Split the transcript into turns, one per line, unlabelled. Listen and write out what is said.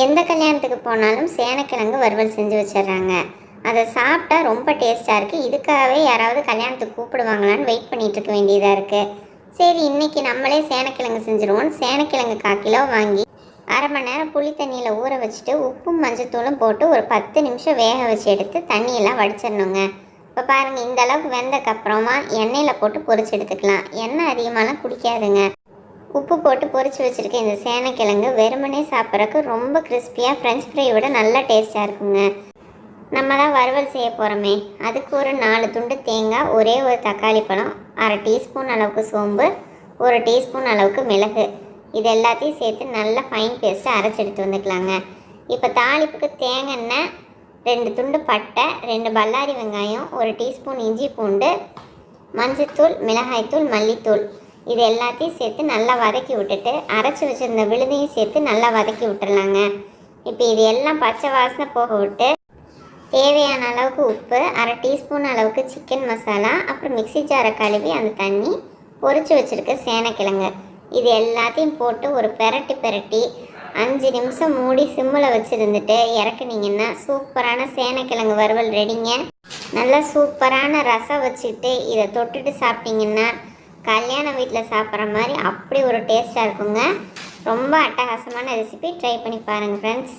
எந்த கல்யாணத்துக்கு போனாலும் சேனக்கிழங்கு வறுவல் செஞ்சு வச்சிடுறாங்க. அதை சாப்பிட்டா ரொம்ப டேஸ்ட்டாக இருக்குது. இதுக்காகவே யாராவது கல்யாணத்துக்கு கூப்பிடுவாங்களான்னு வெயிட் பண்ணிகிட்டு இருக்க வேண்டியதாக இருக்குது. சரி, இன்றைக்கி நம்மளே சேனக்கிழங்கு செஞ்சுருவோம். சேனக்கிழங்கு 1/4 கிலோ வாங்கி அரை மணி நேரம் புளி தண்ணியில் ஊற வச்சுட்டு உப்பும் மஞ்சத்தூளும் போட்டு ஒரு 10 நிமிஷம் வேக வச்சு எடுத்து தண்ணியெல்லாம் வடிச்சிடணுங்க. இப்போ பாருங்கள், இந்த அளவுக்கு வெந்ததுக்கப்புறமா எண்ணெயில் போட்டு பொரிச்சு எடுத்துக்கலாம். எண்ணெய் அதிகமாகலாம் குடிக்காதுங்க. உப்பு போட்டு பொரிச்சு வச்சுருக்க இந்த சேனக்கிழங்கு வெறுமனே சாப்பிட்றதுக்கு ரொம்ப கிறிஸ்பியாக ஃப்ரெஞ்ச் ஃப்ரை விட நல்லா டேஸ்ட்டாக இருக்குங்க. நம்ம தான் வறுவல் செய்ய போகிறோமே, அதுக்கு ஒரு 4 துண்டு தேங்காய், ஒரே ஒரு தக்காளி பழம், அரை டீஸ்பூன் அளவுக்கு சோம்பு, 1 டீஸ்பூன் அளவுக்கு மிளகு, இது எல்லாத்தையும் சேர்த்து நல்லா ஃபைன் பேஸ்ட்டு அரைச்சி எடுத்து வந்துக்கலாங்க. இப்போ தாளிப்புக்கு தேங்காய் எண்ணெய், 2 துண்டு பட்டை, 2 பல்லாரி வெங்காயம், 1 டீஸ்பூன் இஞ்சி பூண்டு, மஞ்சத்தூள், மிளகாய்த்தூள், மல்லித்தூள், இது எல்லாத்தையும் சேர்த்து நல்லா வதக்கி விட்டுட்டு அரைச்சி வச்சுருந்த விழுதையும் சேர்த்து நல்லா வதக்கி விட்டுடலாங்க. இப்போ இது எல்லாம் பச்சை வாசனை போக விட்டு தேவையான அளவுக்கு உப்பு, அரை டீஸ்பூன் அளவுக்கு சிக்கன் மசாலா, அப்புறம் மிக்ஸி ஜாரை கழுவி அந்த தண்ணி, பொரிச்சு வச்சுருக்க சேனக்கிழங்கு, இது எல்லாத்தையும் போட்டு ஒரு பெரட்டி 5 நிமிஷம் மூடி சிம்மில் வச்சுருந்துட்டு இறக்குனீங்கன்னா சூப்பரான சேனக்கிழங்கு வறுவல் ரெடிங்க. நல்லா சூப்பரான ரசம் வச்சுட்டு இதை தொட்டுட்டு சாப்பிட்டிங்கன்னா கல்யாண வீட்டில் சாப்பிட்ற மாதிரி அப்படி ஒரு டேஸ்ட்டாக இருக்குங்க. ரொம்ப அட்டகாசமான ரெசிபி. ட்ரை பண்ணி பாருங்கள் ஃப்ரெண்ட்ஸ்.